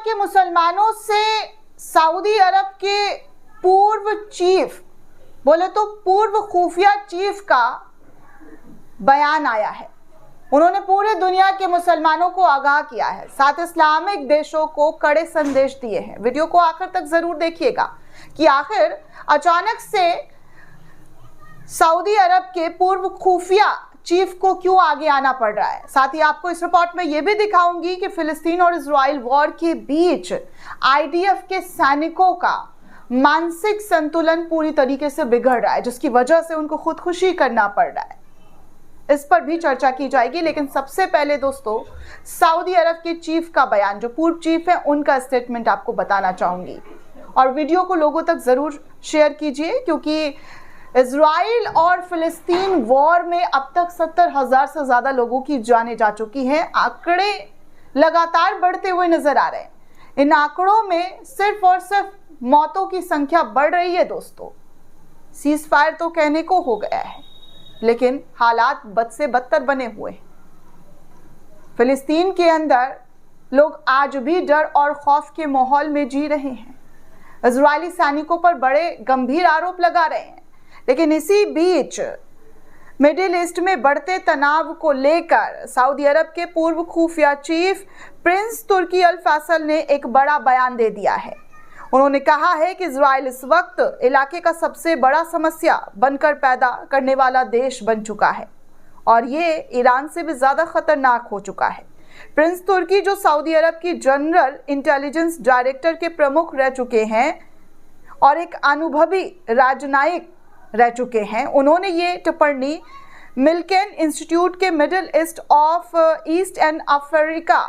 के मुसलमानों से सऊदी अरब के पूर्व चीफ, बोले तो पूर्व खुफिया चीफ का बयान आया है। उन्होंने पूरे दुनिया के मुसलमानों को आगाह किया है, साथ इस्लामिक देशों को कड़े संदेश दिए हैं। वीडियो को आखिर तक जरूर देखिएगा कि आखिर अचानक से सऊदी अरब के पूर्व खुफिया चीफ को क्यों आगे आना पड़ रहा है। साथ ही आपको इस रिपोर्ट में यह भी दिखाऊंगी कि फिलिस्तीन और इजराइल वॉर के बीच आईडीएफ के सैनिकों का मानसिक संतुलन पूरी तरीके से बिगड़ रहा है, जिसकी वजह से उनको खुदकुशी करना पड़ रहा है। इस पर भी चर्चा की जाएगी, लेकिन सबसे पहले दोस्तों सऊदी अरब के चीफ का बयान, जो पूर्व चीफ है, उनका स्टेटमेंट आपको बताना चाहूंगी। और वीडियो को लोगों तक जरूर शेयर कीजिए, क्योंकि इजराइल और फिलिस्तीन वॉर में अब तक 70,000 से ज्यादा लोगों की जानें जा चुकी हैं। आंकड़े लगातार बढ़ते हुए नजर आ रहे हैं। इन आंकड़ों में सिर्फ और सिर्फ मौतों की संख्या बढ़ रही है दोस्तों। सीज फायर तो कहने को हो गया है, लेकिन हालात बद से बदतर बने हुए हैं। फिलिस्तीन के अंदर लोग आज भी डर और खौफ के माहौल में जी रहे हैं। इजरायली सैनिकों पर बड़े गंभीर आरोप लगा रहे हैं, लेकिन इसी बीच मिडिल ईस्ट में बढ़ते तनाव को लेकर सऊदी अरब के पूर्व खुफिया चीफ प्रिंस तुर्की अल फैसल ने एक बड़ा बयान दे दिया है। उन्होंने कहा है कि इजराइल इस वक्त इलाके का सबसे बड़ा समस्या बनकर पैदा करने वाला देश बन चुका है और ये ईरान से भी ज्यादा खतरनाक हो चुका है। प्रिंस तुर्की, जो सऊदी अरब की जनरल इंटेलिजेंस डायरेक्टर के प्रमुख रह चुके हैं और एक अनुभवी राजनयिक रह चुके हैं, उन्होंने ये टिप्पणी मिल्केन इंस्टीट्यूट के middle east of east and Africa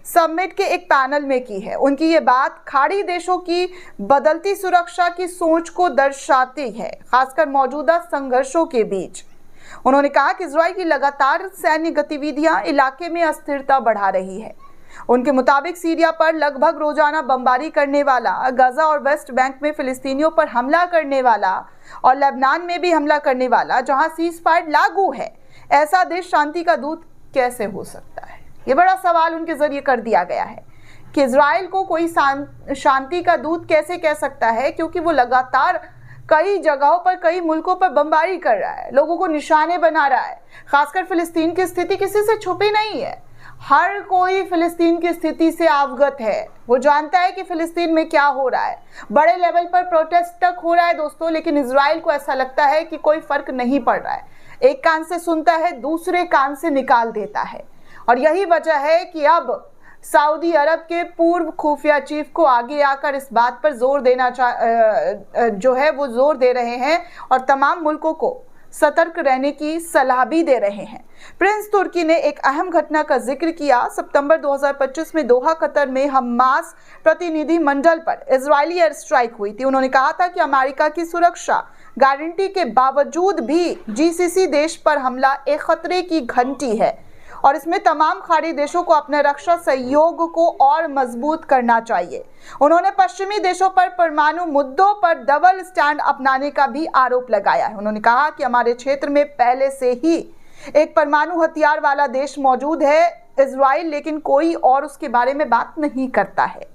summit के एक पैनल में की है। उनकी ये बात खाड़ी देशों की बदलती सुरक्षा की सोच को दर्शाती है, खासकर मौजूदा संघर्षों के बीच। उन्होंने कहा कि इजराइल की लगातार सैन्य गतिविधियां इलाके में अस्थिरता बढ़ा रही है। उनके मुताबिक सीरिया पर लगभग रोजाना बमबारी करने वाला, गाजा और वेस्ट बैंक में फिलिस्तीनियों पर हमला करने वाला और लेबनान में भी हमला करने वाला, जहां सीज फायर लागू है, ऐसा देश शांति का दूत कैसे हो सकता है। ये बड़ा सवाल उनके जरिए कर दिया गया है कि इजराइल को कोई शांति का दूत कैसे कह सकता है, क्योंकि वो लगातार कई जगहों पर, कई मुल्कों पर बमबारी कर रहा है, लोगों को निशाने बना रहा है। खासकर फिलिस्तीन की स्थिति किसी से छुपी नहीं है। हर कोई फिलिस्तीन की स्थिति से अवगत है। वो जानता है कि फिलिस्तीन में क्या हो रहा है। बड़े लेवल पर प्रोटेस्ट तक हो रहा है दोस्तों, लेकिन इजराइल को ऐसा लगता है कि कोई फर्क नहीं पड़ रहा है। एक कान से सुनता है, दूसरे कान से निकाल देता है। और यही वजह है कि अब सऊदी अरब के पूर्व खुफिया चीफ को आगे आकर इस बात पर जोर देना वो जोर दे रहे हैं और तमाम मुल्कों को सतर्क रहने की सलाह भी दे रहे हैं। प्रिंस तुर्की ने एक अहम घटना का जिक्र किया। सितंबर 2025 में दोहा, कतर में हमास प्रतिनिधि मंडल पर इजरायली एयर स्ट्राइक हुई थी। उन्होंने कहा था कि अमेरिका की सुरक्षा गारंटी के बावजूद भी जीसीसी देश पर हमला एक खतरे की घंटी है और इसमें तमाम खाड़ी देशों को अपने रक्षा सहयोग को और मजबूत करना चाहिए। उन्होंने पश्चिमी देशों पर परमाणु मुद्दों पर डबल स्टैंड अपनाने का भी आरोप लगाया है। उन्होंने कहा कि हमारे क्षेत्र में पहले से ही एक परमाणु हथियार वाला देश मौजूद है, इजराइल, लेकिन कोई और उसके बारे में बात नहीं करता है।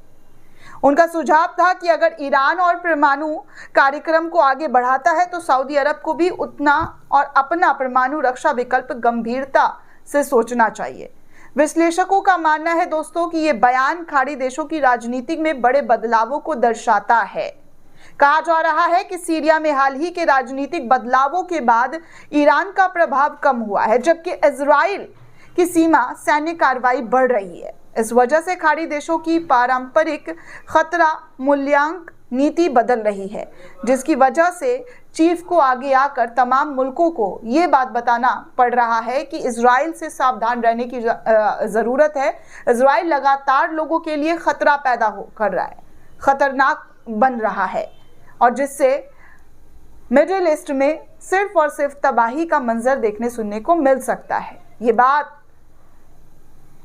उनका सुझाव था कि अगर ईरान और परमाणु कार्यक्रम को आगे बढ़ाता है तो सऊदी अरब को भी उतना और अपना परमाणु रक्षा विकल्प गंभीरता से सोचना चाहिए। विश्लेषकों का मानना है दोस्तों कि ये बयान खाड़ी देशों की राजनीति में बड़े बदलावों को दर्शाता है। कहा जा रहा है कि सीरिया में हाल ही के राजनीतिक बदलावों के बाद ईरान का प्रभाव कम हुआ है, जबकि इजराइल की सीमा सैन्य कार्रवाई बढ़ रही है। इस वजह से खाड़ी देशों की पारंपरिक खतरा मूल्यांकन नीति बदल रही है, जिसकी वजह से चीफ को आगे आकर तमाम मुल्कों को ये बात बताना पड़ रहा है कि इजराइल से सावधान रहने की ज़रूरत है। इजराइल लगातार लोगों के लिए खतरा पैदा कर रहा है, खतरनाक बन रहा है और जिससे मिडिल ईस्ट में सिर्फ और सिर्फ तबाही का मंजर देखने सुनने को मिल सकता है। ये बात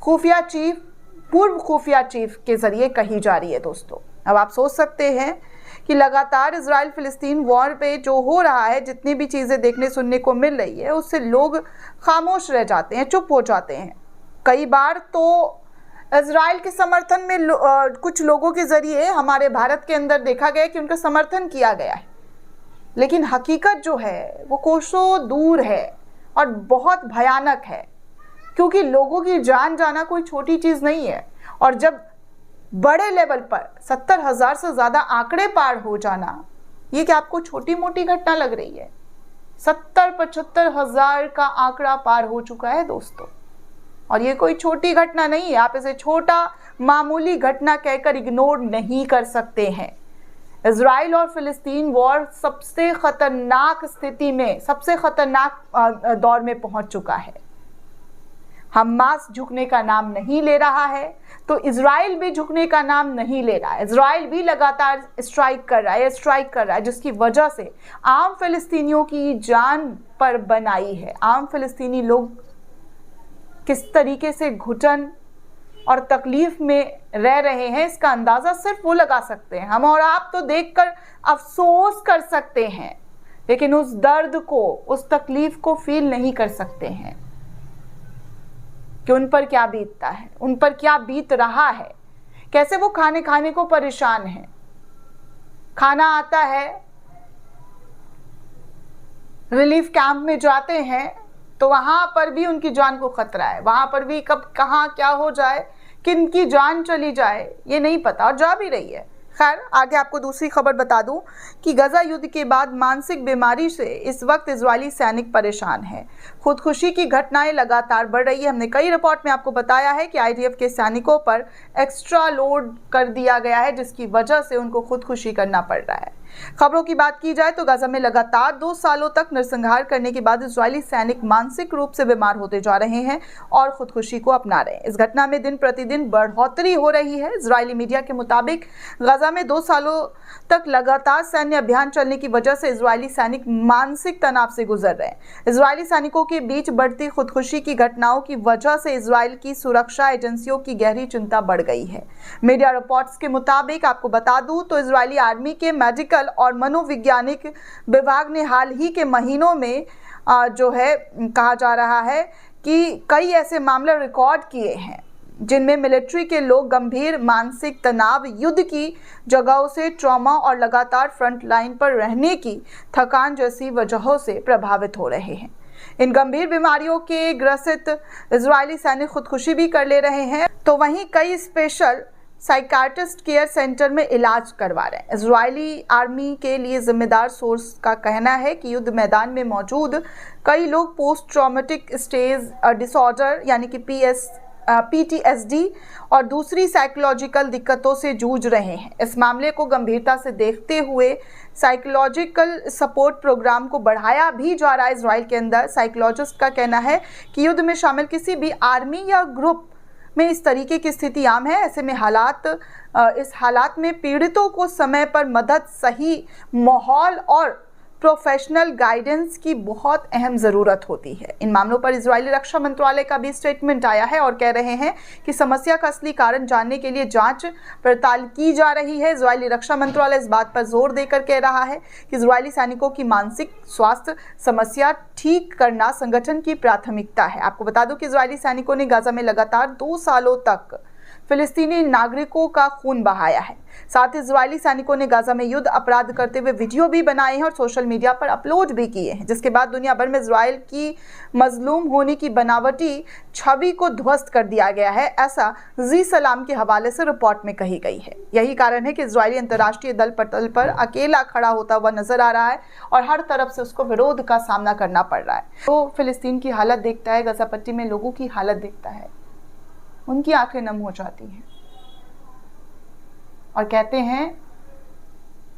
खुफिया चीफ, पूर्व खुफिया चीफ के जरिए कही जा रही है दोस्तों। अब आप सोच सकते हैं कि लगातार इजराइल फिलिस्तीन वॉर पे जो हो रहा है, जितनी भी चीज़ें देखने सुनने को मिल रही है, उससे लोग खामोश रह जाते हैं, चुप हो जाते हैं। कई बार तो इजराइल के समर्थन में कुछ लोगों के जरिए हमारे भारत के अंदर देखा गया कि उनका समर्थन किया गया है, लेकिन हकीकत जो है वो कोसों दूर है और बहुत भयानक है, क्योंकि लोगों की जान जाना कोई छोटी चीज़ नहीं है। और जब बड़े लेवल पर 70,000 से ज़्यादा आंकड़े पार हो जाना, ये क्या आपको छोटी मोटी घटना लग रही है? 70-75,000 का आंकड़ा पार हो चुका है दोस्तों, और ये कोई छोटी घटना नहीं है। आप इसे छोटा मामूली घटना कहकर इग्नोर नहीं कर सकते हैं। इजराइल और फिलिस्तीन वॉर सबसे खतरनाक स्थिति में, सबसे खतरनाक दौर में पहुंच चुका है। हमास झुकने का नाम नहीं ले रहा है, तो इजराइल भी झुकने का नाम नहीं ले रहा है। इजराइल भी लगातार स्ट्राइक कर रहा है, जिसकी वजह से आम फिलिस्तीनियों की जान पर बनाई है। आम फिलिस्तीनी लोग किस तरीके से घुटन और तकलीफ में रह रहे हैं, इसका अंदाजा सिर्फ वो लगा सकते हैं। हम और आप तो देखकर अफसोस कर सकते हैं, लेकिन उस दर्द को, उस तकलीफ को फील नहीं कर सकते हैं कि उन पर क्या बीतता है, उन पर क्या बीत रहा है, कैसे वो खाने को परेशान हैं। खाना आता है, रिलीफ कैंप में जाते हैं तो वहां पर भी उनकी जान को खतरा है। वहां पर भी कब कहां क्या हो जाए, किन की जान चली जाए, ये नहीं पता, और जा भी रही है। खैर, आगे आपको दूसरी खबर बता दूं कि गजा युद्ध के बाद मानसिक बीमारी से इस वक्त इजरायली सैनिक परेशान हैं। खुदकुशी की घटनाएं लगातार बढ़ रही है। हमने कई रिपोर्ट में आपको बताया है कि आईडीएफ के सैनिकों पर एक्स्ट्रा लोड कर दिया गया है, जिसकी वजह से उनको खुदकुशी करना पड़ रहा है। खबरों की बात की जाए तो गाजा में लगातार 2 सालों तक नरसंहार करने के बाद इजरायली सैनिक मानसिक रूप से बीमार होते जा रहे हैं और खुदकुशी को अपना रहे हैं। इस घटना में दिन प्रतिदिन बढ़ोतरी हो रही है। इजरायली मीडिया के मुताबिक गाजा में 2 सालों तक लगातार सैन्य अभियान चलने की वजह से इजरायली सैनिक मानसिक तनाव से गुजर रहे हैं। इजरायली सैनिकों के बीच बढ़ती खुदकुशी की घटनाओं की वजह से इजराइल की सुरक्षा एजेंसियों की गहरी चिंता बढ़ गई है। मीडिया रिपोर्ट्स के मुताबिक आपको बता दूं तो इजरायली आर्मी के मेडिकल और मनोवैज्ञानिक विभाग ने हाल ही के महीनों में जो है कहा जा रहा है कि कई ऐसे मामले रिकॉर्ड किए हैं जिनमें मिलिट्री के लोग गंभीर मानसिक तनाव, युद्ध की जगहों से ट्रॉमा और लगातार फ्रंट लाइन पर रहने की थकान जैसी वजहों से प्रभावित हो रहे हैं। इन गंभीर बीमारियों के ग्रसित इजरायली सैनिक खुदकुशी भी कर ले रहे हैं, तो वहीं कई स्पेशल साइकाट्रिस्ट केयर सेंटर में इलाज करवा रहे हैं। इजरायली आर्मी के लिए जिम्मेदार सोर्स का कहना है कि युद्ध मैदान में मौजूद कई लोग पोस्ट ट्रॉमेटिक स्ट्रेस डिसऑर्डर यानी कि PTSD और दूसरी साइकोलॉजिकल दिक्कतों से जूझ रहे हैं। इस मामले को गंभीरता से देखते हुए साइकोलॉजिकल सपोर्ट प्रोग्राम को बढ़ाया भी जा रहा है। इजराइल के अंदर साइकोलॉजिस्ट का कहना है कि युद्ध में शामिल किसी भी आर्मी या ग्रुप में इस तरीके की स्थिति आम है। ऐसे में इस हालात में पीड़ितों को समय पर मदद, सही माहौल और प्रोफेशनल गाइडेंस की बहुत अहम ज़रूरत होती है। इन मामलों पर इजरायली रक्षा मंत्रालय का भी स्टेटमेंट आया है और कह रहे हैं कि समस्या का असली कारण जानने के लिए जांच पड़ताल की जा रही है। इजरायली रक्षा मंत्रालय इस बात पर जोर देकर कह रहा है कि इजरायली सैनिकों की मानसिक स्वास्थ्य समस्या ठीक करना संगठन की प्राथमिकता है। आपको बता दूं कि इजरायली सैनिकों ने गाजा में लगातार 2 सालों तक फिलिस्तीनी नागरिकों का खून बहाया है। साथ ही इजरायली सैनिकों ने गाजा में युद्ध अपराध करते हुए वीडियो भी बनाए हैं और सोशल मीडिया पर अपलोड भी किए हैं, जिसके बाद दुनिया भर में इजराइल की मजलूम होने की बनावटी छवि को ध्वस्त कर दिया गया है, ऐसा जी सलाम के हवाले से रिपोर्ट में कही गई है। यही कारण है कि इजरायली अंतर्राष्ट्रीय दल पटल पर अकेला खड़ा होता हुआ नजर आ रहा है और हर तरफ से उसको विरोध का सामना करना पड़ रहा है। तो फिलिस्तीन की हालत देखता है, गजा पट्टी में लोगों की हालत देखता है, उनकी आंखें नम हो जाती हैं और कहते हैं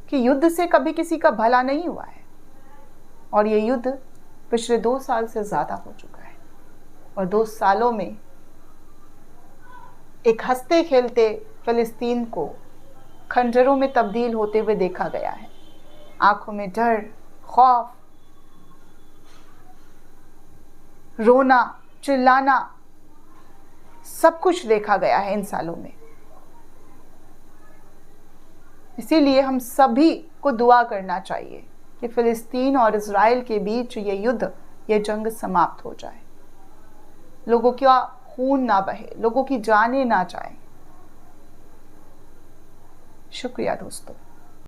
कि युद्ध से कभी किसी का भला नहीं हुआ है और ये युद्ध पिछले 2 साल से ज़्यादा हो चुका है और 2 सालों में एक हंसते खेलते फिलिस्तीन को खंजरों में तब्दील होते हुए देखा गया है। आंखों में डर, खौफ, रोना, चिल्लाना, सब कुछ देखा गया है इन सालों में। इसीलिए हम सभी को दुआ करना चाहिए कि फिलिस्तीन और इजराइल के बीच ये युद्ध, ये जंग समाप्त हो जाए। लोगों का खून ना बहे, लोगों की जानें ना जाएं। शुक्रिया दोस्तों।